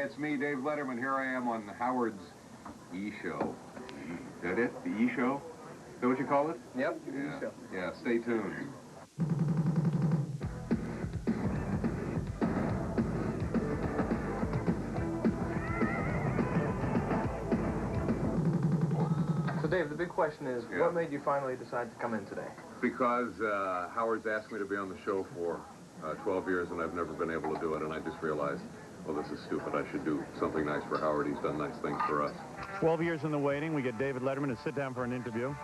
it's me, Dave Letterman. Here I am on Howard's E-Show. Is that it? The E-Show? Is that what you call it? Yep, Yeah. E-Show. Yeah, stay tuned. So, Dave, the big question is, what made you finally decide to come in today? Because Howard's asked me to be on the show for 12 years, and I've never been able to do it, and I just realized, well, this is stupid. I should do something nice for Howard. He's done nice things for us. 12 years in the waiting. We get David Letterman to sit down for an interview.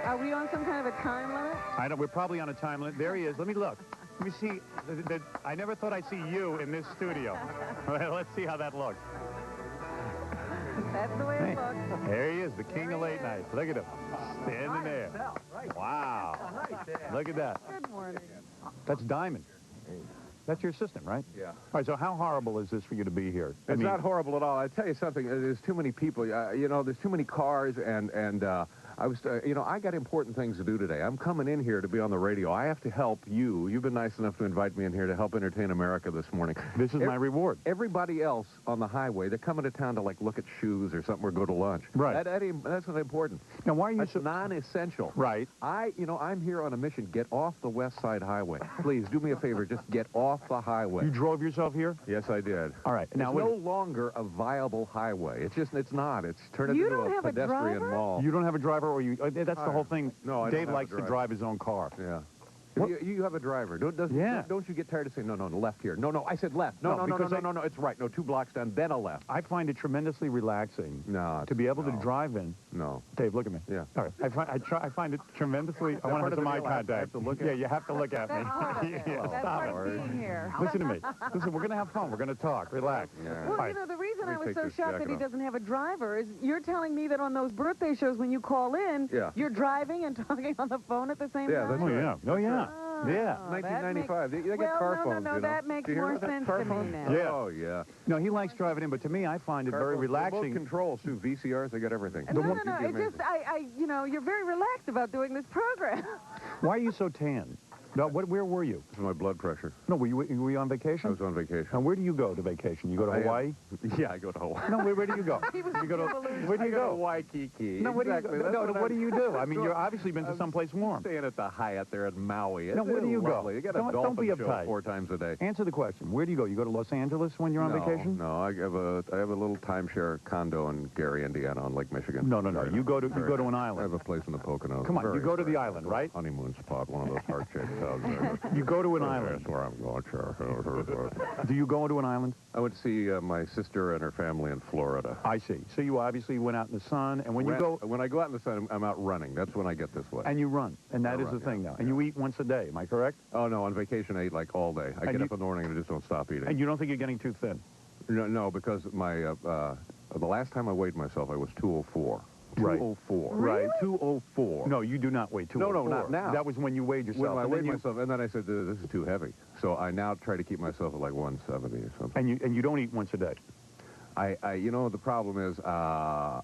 Are we on some kind of a time limit? I know, we're probably on a time limit. There he is. Let me look. Let me see. I never thought I'd see you in this studio. All right, let's see how that looks. That's the way it looks. There he is, the king of late night. Look at him. Standing there. Wow. Look at that. Good morning. That's Diamond. That's your assistant, right? Yeah. All right, so how horrible is this for you to be here? It's not horrible at all. I tell you something. There's too many people. You know, there's too many cars, and I was, you know, I got important things to do today. I'm coming in here to be on the radio. I have to help you. You've been nice enough to invite me in here to help entertain America this morning. This is my reward. Everybody else on the highway, they're coming to town to, like, look at shoes or something or go to lunch. Right. That's not important. Now, why are you That's non-essential. Right. You know, I'm here on a mission. Get off the West Side Highway. Please, do me a favor. Just get off the highway. You drove yourself here? Yes, I did. All right. Now, it's no longer a viable highway. It's not. It's turned You into don't a have a pedestrian driver? mall. You don't have a driver, or you? That's the whole thing. No, I don't Dave have a likes to driver. drive his own car. Yeah. What? You have a driver. Don't you get tired of saying, no, left here. No, I said left. No, it's right. No, 2 blocks down, then a left. I find it tremendously relaxing to be able to drive in. No. Dave, look at me. Yeah. All right. I find it tremendously. I want to have some eye contact. Yeah, you have to look at me. That's part of being here. Listen to me. Listen, we're going to have fun. We're going to talk. Relax. Yeah. Well, Right. you know, the reason I was take so this shocked that jacket he off. doesn't have a driver is you're telling me that on those birthday shows when you call in, you're driving and talking on the phone at the same time? that's Oh, right. yeah. Oh, yeah. Yeah. 1995. They get well, car no, phones, no, you know. that makes Do you hear more about sense car to me phones? now. Yeah. Oh, yeah. No, he likes driving in, but to me, I find it very relaxing. Remote controls, too. VCRs, they got everything. No. It's just, you know, you're very relaxed about doing this program. Why are you so tan? No, where were you? This is my blood pressure. No, were you on vacation? I was on vacation. And where do you go to vacation? You go to Hawaii? Yeah, I go to Hawaii. No, where do you go? He was You go to, Jubilee. where do you go? Waikiki. No, where do you Exactly. go? That's No, what do you do? I mean, So, you've obviously been to someplace warm. Staying at the Hyatt there in Maui. No, where do you go? Lovely. You got a Don't dolphin be show uptight. 4 times a day. Answer the question. Where do you go? You go to Los Angeles when you're on vacation? No, I have a little timeshare condo in Gary, Indiana, on Lake Michigan. No. You go to an I island. have a place in the Poconos. Come on, you go to the island, right? Honeymoon spot, one of those heart-shaped houses. You go to an island. That's where I'm going, sure. Do you go to an island? I went to see my sister and her family in Florida. I see. So you obviously went out in the sun, and when you go... When I go out in the sun, I'm out running. That's when I get this way. And you run, and that I is run, the thing now. yeah. And you eat once a day, am I correct? Oh, no, on vacation I eat like all day. I get up in the morning and I just don't stop eating. And you don't think you're getting too thin? No, because my the last time I weighed myself, I was 204. Right. 204. Right. 204. No, you do not weigh 204. No, not now. That was when you weighed yourself. When I and weighed then myself, and then I said, this is too heavy. So I now try to keep myself at like 170 or something. And you don't eat once a day? You know, the problem is, I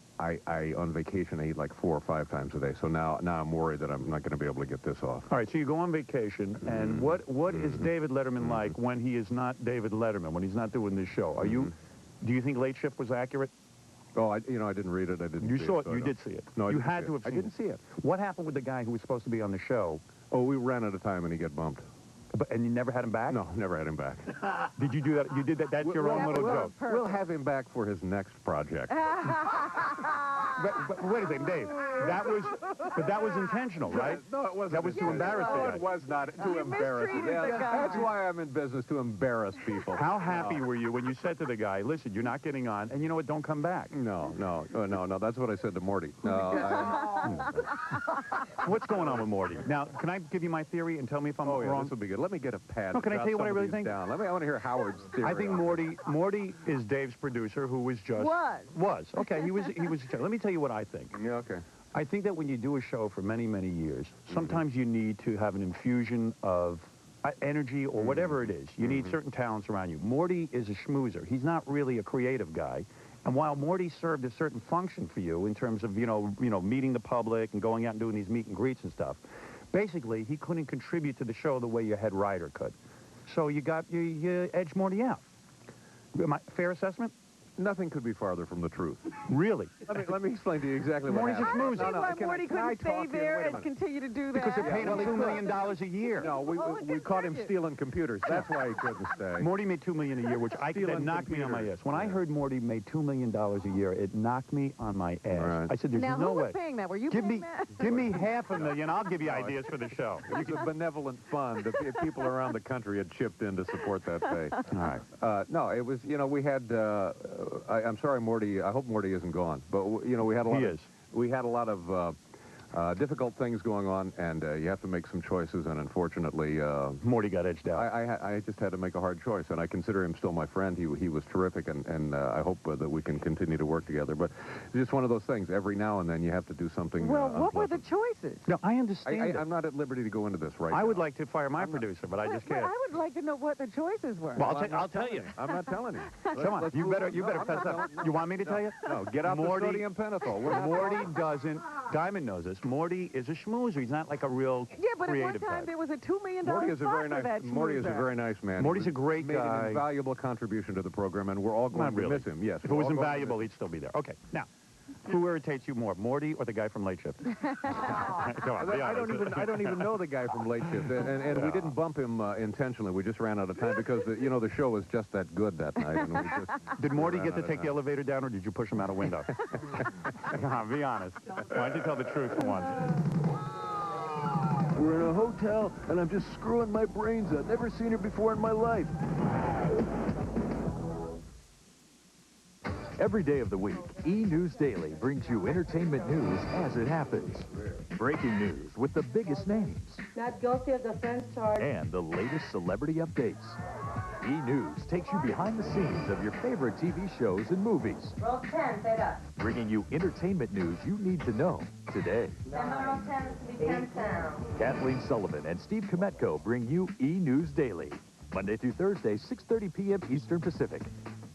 on vacation, I eat like 4 or 5 times a day. So now I'm worried that I'm not going to be able to get this off. All right, so you go on vacation, and what is David Letterman like when he is not David Letterman, when he's not doing this show? Do you think Late Shift was accurate? Oh, I didn't read it. I didn't. You see saw it. it. You did see it. No, you had to have I seen it. didn't see it. What happened with the guy who was supposed to be on the show? Oh, we ran out of time and he got bumped. And you never had him back? No, never had him back. Did you do that? You did that? That's your own little joke. We'll have him back for his next project. But wait a second, Dave. That was intentional, right? No, it wasn't. That was to embarrass the guy. No, it was not. To embarrass him. mistreated the guy. That's why I'm in business, to embarrass people. How happy were you when you said to the guy, listen, you're not getting on, and you know what, don't come back? No. That's what I said to Morty. What's going on with Morty? Now, can I give you my theory and tell me if I'm wrong? This will be good. Let me get a pad. No, can I tell you what I really think? Down. I want to hear Howard's theory. I think Morty is Dave's producer, who was just... Was. Okay, he was. Let me tell you what I think. Yeah, okay. I think that when you do a show for many, many years, sometimes you need to have an infusion of energy or whatever it is. You need certain talents around you. Morty is a schmoozer. He's not really a creative guy. And while Morty served a certain function for you in terms of, meeting the public and going out and doing these meet and greets and stuff, basically, he couldn't contribute to the show the way your head writer could. So you edged Morty out. Fair assessment? Nothing could be farther from the truth. Really? Let me explain to you exactly what Morty's a happened. schmoozer. I don't see why Morty couldn't stay there and continue to do that. Because they're paying him $2 million a year. No, we caught him stealing computers. That's why he couldn't stay. Morty made $2 million a year, which that knocked me on my ass. When I heard Morty made $2 million a year, it knocked me on my ass. Right. I said, "There's now, no who way." was paying that? Were you Give paying me, that? give me $500,000. I'll give you ideas for the show. It's a benevolent fund. The people around the country had chipped in to support that pay. All right. No, it was, we had, I'm sorry, Morty, I hope Morty isn't gone, but, we had a lot we had a lot of difficult things going on, and you have to make some choices, and unfortunately... Morty got edged out. I just had to make a hard choice, and I consider him still my friend. He was terrific, and I hope that we can continue to work together. But it's just one of those things. Every now and then you have to do something Well, what were the choices? No, I understand I'm not at liberty to go into this right now. I would like to fire my producer, but I just can't. But I would like to know what the choices were. Well, I'll tell you. I'm not telling you. Come on, you better fess up. You want me to tell you? No, get out the sodium pentothal. Morty doesn't. Diamond knows this. Morty is a schmoozer. He's not like a real but at one creative time type. there was a $2 million Morty is a very for that nice. Morty is a schmoozer. very nice man. Morty's a great made guy. an invaluable contribution to the program, and we're all going Not to really. miss him. Yes. If it was invaluable, he'd still be there. Okay. Now, who irritates you more, Morty or the guy from Late Shift? Come on, be I honest. don't even know the guy from Late Shift, and we didn't bump him intentionally. We just ran out of time because the show was just that good that night. And we just Did Morty get to take the elevator down, or did you push him out a window? Come on, be honest. Why don't you tell the truth for once? We're in a hotel, and I'm just screwing my brains out. Never seen her before in my life. Every day of the week, E! News Daily brings you entertainment news as it happens. Breaking news with the biggest names. Not guilty of the offense charge. And the latest celebrity updates. E! News takes you behind the scenes of your favorite TV shows and movies. Roll 10, say that. Bringing you entertainment news you need to know today. Remember roll 10 to be 10 sound. Kathleen Sullivan and Steve Kometko bring you E! News Daily. Monday through Thursday, 6:30 p.m. Eastern Pacific.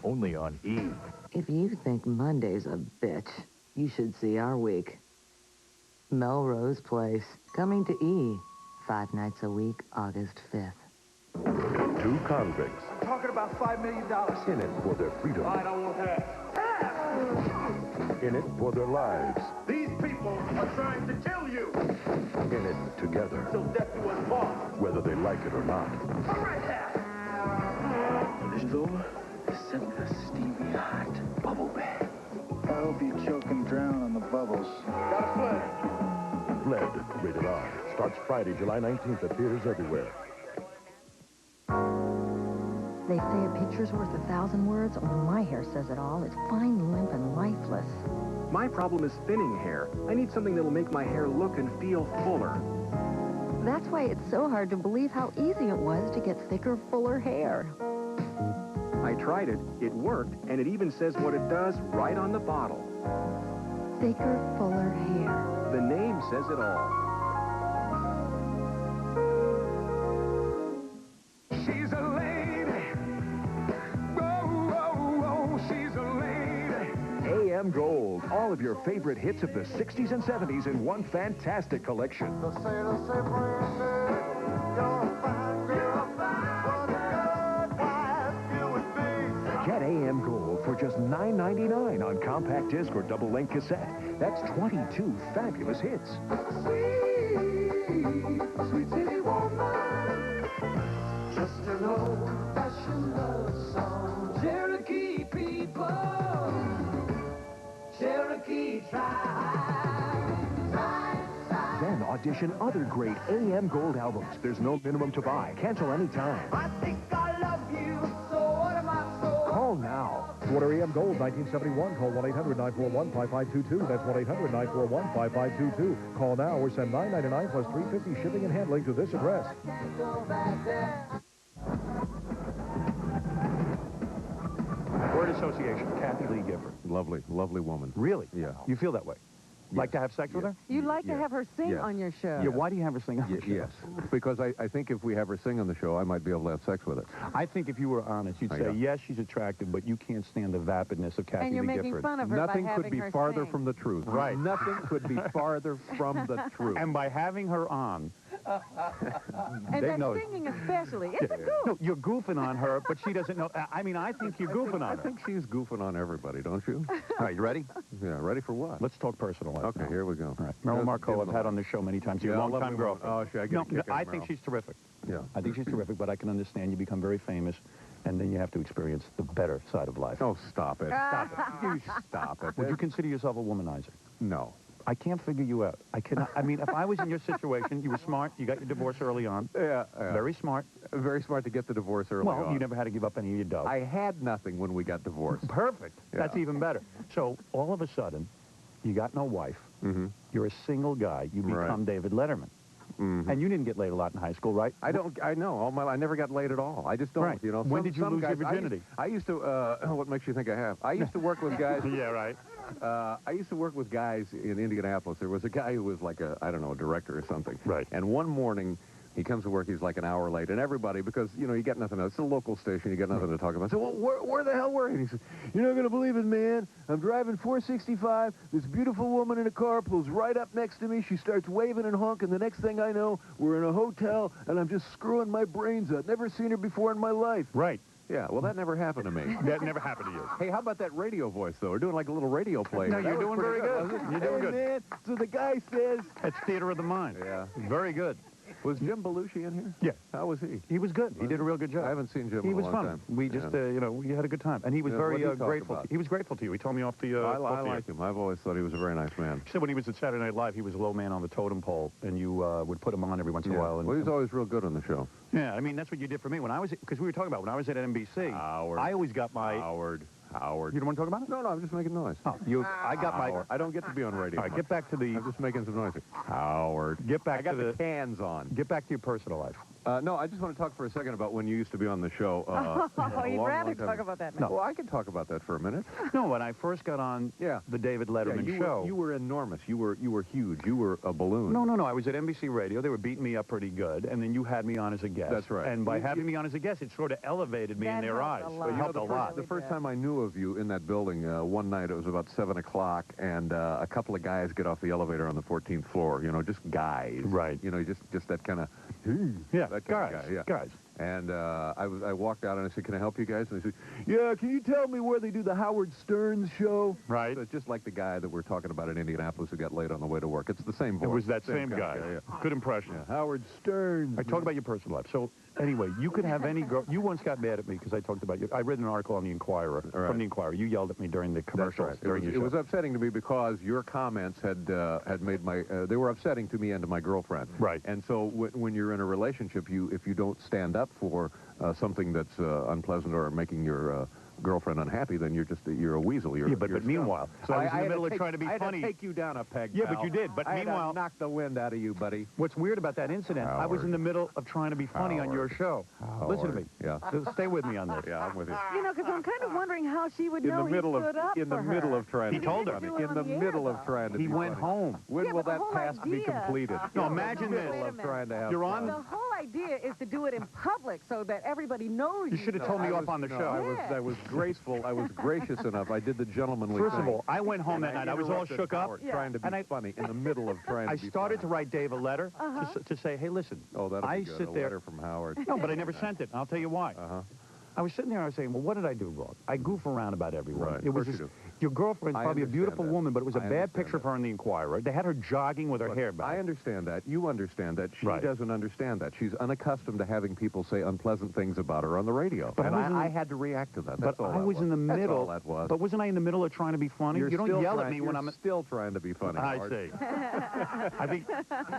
Only on E! If you think Monday's a bitch, you should see our week. Melrose Place, coming to E! 5 nights a week, August 5th. Two convicts I'm talking about $5 million. in it for their freedom, I don't want that. in it for their lives, These people are trying to kill you. in it together, Till death do us part. whether they like it or not. All right there. This door is simply a steamy hot bubble bath. I hope you choke and drown on the bubbles. Got a flag. Fled, rated R. Starts Friday, July 19th at theaters everywhere. They say a picture's worth 1,000 words. Only my hair says it all. It's fine, limp, and lifeless. My problem is thinning hair. I need something that'll make my hair look and feel fuller. That's why it's so hard to believe how easy it was to get thicker, fuller hair. I tried it, it worked, and it even says what it does right on the bottle. Thicker, fuller hair. The name says it all. She's a lady. Whoa, whoa, whoa, she's a lady. AM Gold. All of your favorite hits of the 60s and 70s in one fantastic collection. Get AM Gold for just $9.99 on compact disc or double-length cassette. That's 22 fabulous hits. Sweet city woman. Just an old-fashioned love song. Cherokee people. Cherokee tribe. Then audition other great AM Gold albums. There's no minimum to buy. Cancel anytime. I think I love you, so what am I so? Call now. To order AM Gold 1971, call 1-800-941-5522. That's 1-800-941-5522. Call now or send $9.99 plus $3.50 shipping and handling to this address. Word association, Kathy Lee Gifford. Lovely, lovely woman. Really? Yeah. You feel that way? Like to have sex with her? You like to have her sing on your show. Yeah, why do you have her sing on the show? Yes, because I think if we have her sing on the show, I might be able to have sex with her. I think if you were honest, you'd say, yes, she's attractive, but you can't stand the vapidness of Kathy And you're Lee making Gifford. fun of her Nothing by could having be her farther sing. from the truth. Right. Nothing could be farther from the truth. And by having her on, And Dave that knows. singing especially. It's a goof. No, you're goofing on her, but she doesn't know. I mean, I think you're goofing on I her. think she's goofing on everybody, don't you? All right, you ready? Yeah, ready for what? Let's talk personal life. Okay, now. here we go. All right. Marilyn Marco, I've had on the show many times. You're a long-time girlfriend. Oh, I get a kick out I of think Meryl. she's terrific. Yeah. I think she's terrific, but I can understand you become very famous, and then you have to experience the better side of life. Oh, stop it. Stop it. You stop it. Would you consider yourself a womanizer? No. I can't figure you out. I cannot. I mean, if I was in your situation, you were smart. You got your divorce early on. Yeah. Very smart. Very smart to get the divorce early on. Well, you never had to give up any of your dough. I had nothing when we got divorced. Perfect. Yeah. That's even better. So all of a sudden, you got no wife. Mm-hmm. You're a single guy. You become David Letterman. Mm-hmm. And you didn't get laid a lot in high school, right? I know. I never got laid at all. I just don't. Right. You know. When did you lose your guys, virginity? I used to. What makes you think I have? I used to work with guys. Yeah, right. I used to work with guys in Indianapolis. There was a guy who was like a director or something. Right. And one morning, he comes to work. He's like an hour late, and everybody, because you got nothing else. It's a local station. You got nothing to talk about. So, well, where the hell were you? And he says, "You're not gonna believe it, man. I'm driving 465. This beautiful woman in a car pulls right up next to me. She starts waving and honking. The next thing I know, we're in a hotel, and I'm just screwing my brains out. Never seen her before in my life." Right. Yeah, well, that never happened to me. That never happened to you. Hey, how about that radio voice, though? We're doing like a little radio play. No, That you're was doing pretty very good. wasn't it? You're doing Hey, good. Man, so the guy says... It's theater of the mind. Yeah. Very good. Was Jim Belushi in here? Yeah. How was he? He was good. He did a real good job. I haven't seen Jim He in a was long fun. time. We just, we had a good time. And he was Yeah, very what'd he talk grateful. about? He was grateful to you. He told me off the I off the air. like him. I've always thought he was a very nice man. He said when he was at Saturday Night Live, he was a low man on the totem pole, and you would put him on every once in a while. And, Well, he was always real good on the show. yeah, I mean, that's what you did for me. When I was, because we were talking about when I was at NBC, Howard. I always got my... Howard. You don't want to talk about it? No, I'm just making noise. Oh, I got my... I don't get to be on radio. All right, get back to the... I'm just making some noise. Howard. Get back I got to the cans on. Get back to your personal life. No, I just want to talk for a second about when you used to be on the show. You'd rather talk about that now. Well, I can talk about that for a minute. No, when I first got on the David Letterman show... You were enormous. You were huge. You were a balloon. No. I was at NBC Radio. They were beating me up pretty good, and then you had me on as a guest. That's right. And by having me on as a guest, it sort of elevated me in their eyes. It helped a lot. The first time I knew of you in that building, one night, it was about 7 o'clock, and a couple of guys get off the elevator on the 14th floor. Just guys. Right. Just that kind of... Yeah, that kind guys. of guy. Yeah. Guys. And I walked out and I said, "Can I help you guys?" And they said, "Yeah, can you tell me where they do the Howard Stern show?" Right. So it's just like the guy that we're talking about in Indianapolis who got late on the way to work. It's the same voice. It was that same kind guy. of yeah. Good impression. Yeah. Howard Stern. I talked about your personal life. So, anyway, you could have any girl... You once got mad at me because I talked about you. I read an article on the Inquirer, from the Inquirer. You yelled at me during the commercials. That's right. It was upsetting to me because your comments had made my... they were upsetting to me and to my girlfriend. Right. And so when you're in a relationship, if you don't stand up for something that's unpleasant or making your girlfriend unhappy, then you're a weasel. But meanwhile, so I was in the middle of trying to be funny. funny. I had to take you down a peg, Yeah, pal. but you did. But meanwhile, I had to knock the wind out of you, buddy. What's weird about that incident, I was in the middle of trying to be funny on your show. Listen to me. Yeah. So stay with me on this. Yeah, I'm with you. Because I'm kind of wondering how she would know he stood up in the for middle her. of trying He to told be her. funny. In the middle of trying to be He went funny. home. When will but the that whole task be idea- completed? No, imagine In the this. middle of trying to have You're fun. on The whole idea is to do it in public so that everybody knows You should have told me off on the show. I was graceful. I was gracious enough. I did the gentlemanly First thing. of all, I went home that night. I was all interrupted shook up. Howard trying to be funny in the middle of trying I to be started to funny. write Dave a letter to say, hey, listen. Oh, that'll I be good. sit A there. letter from Howard. No, but I never sent it. And I'll tell you why. I was sitting there, I was saying, well, what did I do wrong? I goof around about everyone. Right, It was of course you your girlfriend's I probably a understand beautiful that. woman, but it was a I bad understand picture of her in the Inquirer. They had her jogging with her hair back. I understand that. You understand that. She Right. doesn't understand that. She's unaccustomed to having people say unpleasant things about her on the radio. But and I I had to react to that. That's But all I that was in the That's middle. all that was. But wasn't I in the middle of trying to be funny? You're You don't still yell at trying- me when you're I'm... still trying to be funny. I Howard. see. I think...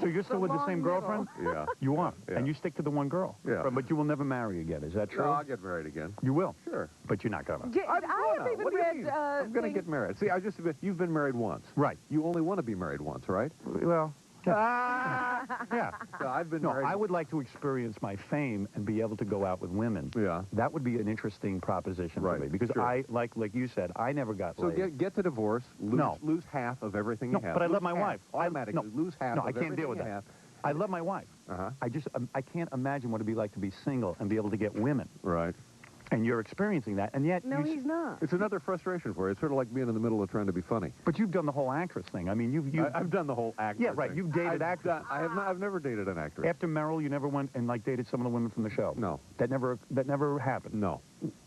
So you're still with the same girlfriend? Yeah. You are. Yeah. And you stick to the one girl. Yeah. But you will never marry again. Is that true? No, I'll get married again. You will. Sure. But you're not gonna. I have even What do you read... mean? I'm going to get married. See, you've been married once. Right. You only want to be married once, right? Well... Yeah. So I've been No, married. I would like to experience my fame and be able to go out with women. Yeah. That would be an interesting proposition Right, for me because sure. I, like you said, I never got So laid. get the divorce, No. lose half of everything No, you have. but I love Lose my half, wife. Automatically, lose half No, of I can't everything deal with you that. have. I love my wife. Uh-huh. I can't imagine what it'd be like to be single and be able to get women. Right. And you're experiencing that, and yet... No, he's not. It's another frustration for you. It's sort of like being in the middle of trying to be funny. But you've done the whole actress thing. I mean, I've done the whole actress Yeah, right. thing. You've dated actors. I've never dated an actress. After Merrill, you never went and, like, dated some of the women from the show? No. That never happened? No.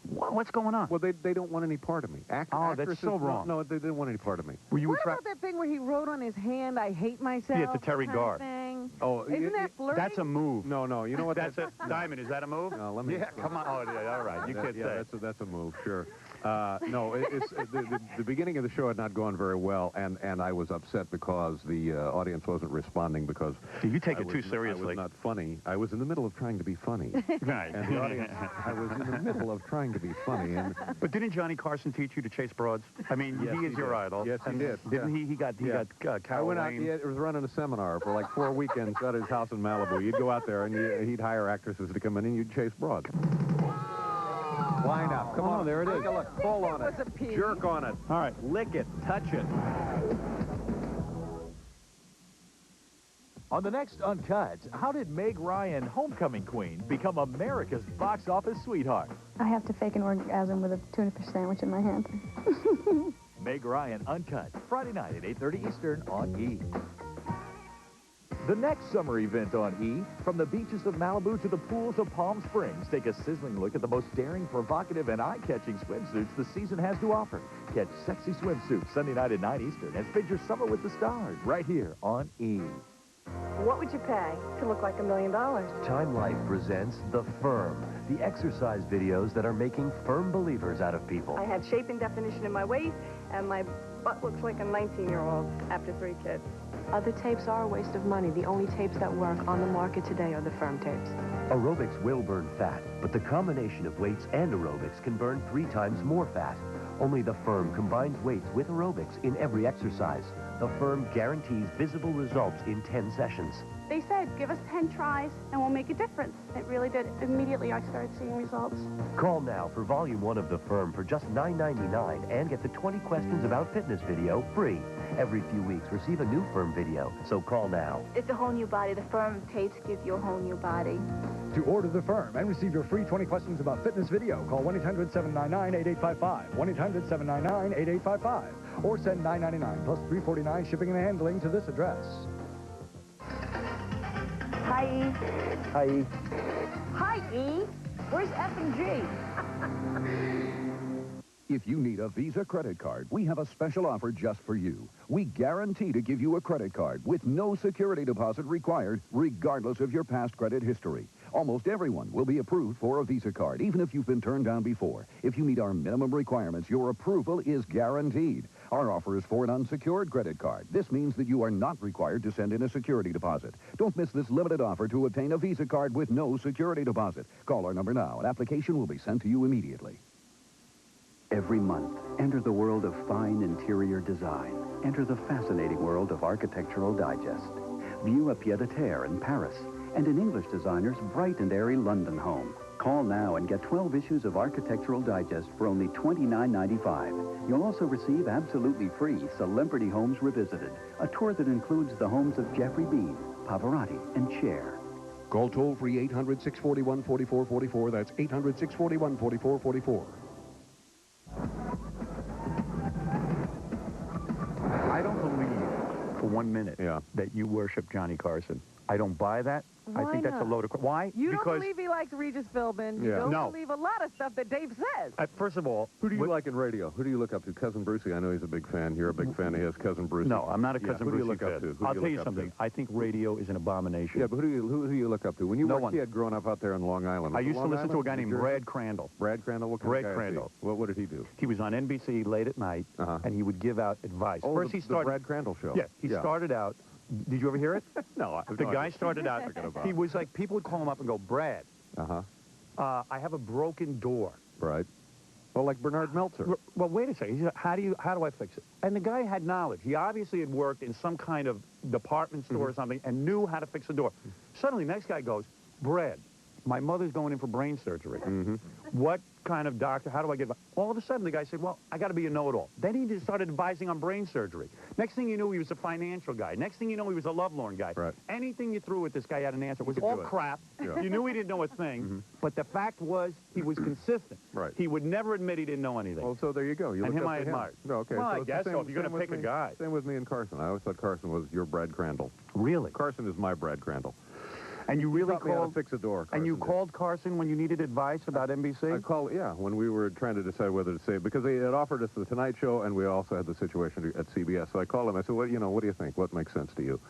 What's going on? Well, they don't want any part of me. That's so wrong. No, they didn't want any part of me. What about that thing where he wrote on his hand, "I hate myself"? Yeah, to Terry Garr. Oh, isn't that flirty? That's a move. No. You know what? That's a Diamond. Is that a move? No, let me. Yeah, come on. Oh, yeah, all right. You can't say. That's a move. Sure. No, it's the beginning of the show had not gone very well, and I was upset because the audience wasn't responding because you take it too seriously. I was not funny. I was in the middle of trying to be funny. Right. And the audience, I was in the middle of trying to be funny. But didn't Johnny Carson teach you to chase broads? I mean, yes, he is your idol. Yes, he did. Didn't he? He got I went out. He was running a seminar for like 4 weekends at his house in Malibu. You'd go out there and he'd hire actresses to come in and you'd chase broads. Line up. Come on, there it is. Take a look. Pull on it. Jerk on it. All right. Lick it. Touch it. On the next Uncut, how did Meg Ryan, Homecoming Queen, become America's box office sweetheart? I have to fake an orgasm with a tuna fish sandwich in my hand. Meg Ryan Uncut, Friday night at 8:30 Eastern on E! The next summer event on E! From the beaches of Malibu to the pools of Palm Springs, take a sizzling look at the most daring, provocative, and eye-catching swimsuits the season has to offer. Catch Sexy Swimsuits Sunday night at 9 Eastern and spend your summer with the stars right here on E! What would you pay to look like $1 million? Time Life presents The Firm, the exercise videos that are making firm believers out of people. I have shape and definition in my waist, and my butt looks like a 19-year-old after 3 kids. Other tapes are a waste of money. The only tapes that work on the market today are the Firm tapes. Aerobics will burn fat, but the combination of weights and aerobics can burn 3 times more fat. Only The Firm combines weights with aerobics in every exercise. The Firm guarantees visible results in 10 sessions. They said, give us 10 tries and we'll make a difference. It really did. Immediately I started seeing results. Call now for Volume 1 of The Firm for just $9.99 and get the 20 Questions About Fitness video free. Every few weeks, receive a new Firm video, so call now. It's a whole new body. The Firm tapes give you a whole new body. To order The Firm and receive your free 20 Questions About Fitness video, call 1-800-799-8855, 1-800-799-8855, or send $9.99 plus $3.49 shipping and handling to this address. Hi, E. Hi, E. Hi, E. Where's F and G? If you need a Visa credit card, we have a special offer just for you. We guarantee to give you a credit card with no security deposit required, regardless of your past credit history. Almost everyone will be approved for a Visa card, even if you've been turned down before. If you meet our minimum requirements, your approval is guaranteed. Our offer is for an unsecured credit card. This means that you are not required to send in a security deposit. Don't miss this limited offer to obtain a Visa card with no security deposit. Call our number now. An application will be sent to you immediately. Every month, enter the world of fine interior design. Enter the fascinating world of Architectural Digest. View a pied-à-terre in Paris and an English designer's bright and airy London home. Call now and get 12 issues of Architectural Digest for only $29.95. You'll also receive absolutely free Celebrity Homes Revisited, a tour that includes the homes of Jeffrey Bean, Pavarotti, and Cher. Call toll-free 800-641-4444. That's 800-641-4444. I don't believe for 1 minute that you worship Johnny Carson. I don't buy that. Why I think that's a not? load of... Why? You because don't believe he likes Regis Philbin. You don't believe a lot of stuff that Dave says. First of all... Who do you like in radio? Who do you look up to? Cousin Brucey, I know he's a big fan. You're a big fan of his. Cousin Brucey. No, I'm not a Cousin Brucey Who do you look fan. up to? I'll tell you something. I think radio is an abomination. Yeah, but who do you look up to? When you were a kid growing up out there in Long Island. I used to listen to a guy named Brad Crandall. Brad Crandall? What kind of guy is he? Crandall. What did he do? He was on NBC late at night, and he would give out advice. Oh, First, he started the Brad Crandall show. Yeah, he started out... Did you ever hear it? No. The guy started out... He was like, people would call him up and go, Brad, I have a broken door. Right. Well, like Bernard Meltzer. Well, wait a second. He said, how do I fix it? And the guy had knowledge. He obviously had worked in some kind of department store or something and knew how to fix the door. Suddenly, next guy goes, Brad, my mother's going in for brain surgery. Mm-hmm. What kind of doctor, how do I get... All of a sudden, the guy said, well, I got to be a know-it-all. Then he just started advising on brain surgery. Next thing you knew, he was a financial guy. Next thing you know, he was a lovelorn guy. Right. Anything you threw at this guy had an answer. It was all crap. Yeah. You knew he didn't know a thing, but the fact was he was consistent. Right. He would never admit he didn't know anything. Well, so there you go. You And looked him up I to admired. No, okay. Well, so I it's the guess same- so, if you're going same to pick with a me. guy. Same with me and Carson. I always thought Carson was your Brad Crandall. Really? Carson is my Brad Crandall. And you really taught me how to called... fix a door, And you Carson did. called Carson when you needed advice about NBC? I called, yeah, when we were trying to decide whether to say, because they had offered us the Tonight Show, and we also had the situation at CBS. So I called him. I said, well, you know, what do you think? What makes sense to you?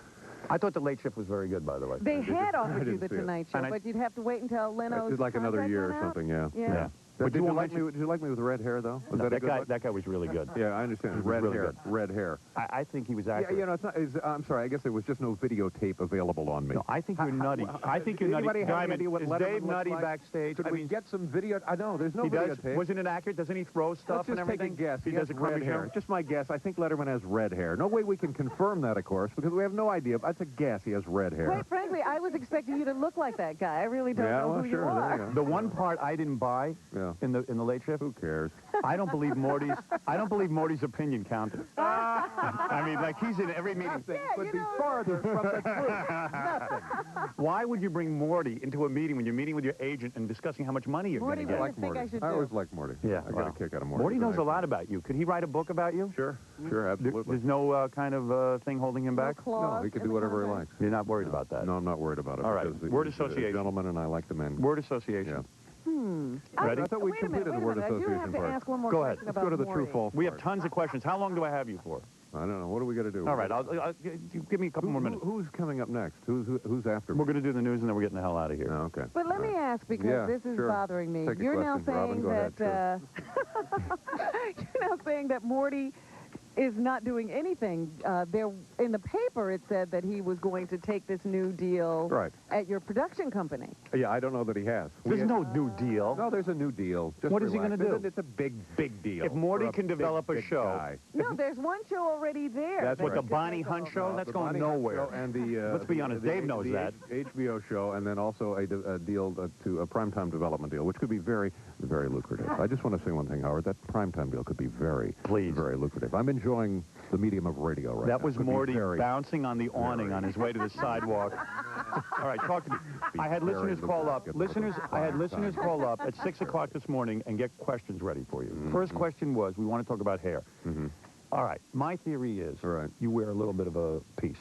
I thought the Late Shift was very good, by the way. They had offered you didn't the see it. Tonight Show, And but you'd have to wait until Leno's It's like another contract year or ran out? something, yeah. Yeah. But Did you you won't like me? Did you like me with red hair though? Was No, that a that good guy, look? that guy was really good. Yeah, I understand. He was Red really hair. good. Red hair. I think he was Yeah, accurate. you know, it's not. I'm sorry. I guess there was just no videotape available on me. No, I think you're nutty. I think you're nutty. Anybody have any Diamond, idea what is Letterman Dave looks nutty like? backstage? Could I we mean, get some video? I know there's no he does. videotape. Wasn't it accurate? Doesn't he throw stuff Let's and just take a everything? guess. He has does a red crummy hair. show? Just my guess. I think Letterman has red hair. No way we can confirm that, of course, because we have no idea. That's a guess. He has red hair. Quite frankly, I was expecting you to look like that guy. I really don't Yeah, know well, who sure, you there are. you go. The one part I didn't buy in the Late Shift. Who cares? I don't believe Morty's opinion counted. I mean, like he's in every meeting. Nothing could be farther from the truth. Nothing. Why would you bring Morty into a meeting when you're meeting with your agent and discussing how much money you're going to get? I like Morty. I always like Morty. Yeah, I got a kick out of Morty. Morty knows a lot about you. Could he write a book about you? Sure, sure, absolutely. There's no kind of thing holding him back? No, he can do whatever he likes. You're not worried about that? No, I'm not worried about it. All right. because Word he's a association. gentleman, and I like the men. Word association. Yeah. Ready? I thought we Wait a minute, completed the word I do association have to part. ask one more Go ahead. question Let's about go to the Maury. true-false We have part. tons of questions. How long do I have you for? I don't know. What are we going to do? All right. I'll give me a couple more minutes. Who's coming up next? Who's after me? We're going to do the news, and then we're getting the hell out of here. Oh, okay. But let me ask, because Yeah, this is sure. bothering me. Take a You're now question, Robin. saying Go ahead, that you're now saying that Morty is not doing anything. There in the paper it said that he was going to take this new deal Right. at your production company. Yeah, I don't know that he has. There's no new deal. No, there's a new deal. Just What is he relax. gonna do? It's a big, big deal. If Morty for can big, develop a big show. guy. No, there's one show already there. That's what that the he could Bonnie take Hunt over. show? That's The going Bonnie Hunt nowhere. show and the Let's be honest, Dave knows the that. HBO show, and then also a deal to a primetime development deal, which could be very, very lucrative. I just want to say one thing, Howard. That primetime deal could be very, very lucrative. I'm enjoying the medium of radio right now. That was Could be Morty very, bouncing on the awning on his way to the sidewalk. All right, talk to me. I had listeners call up. I had listeners call up at 6 o'clock this morning and get questions ready for you. First question was, we want to talk about hair. All right, my theory is you wear a little bit of a piece.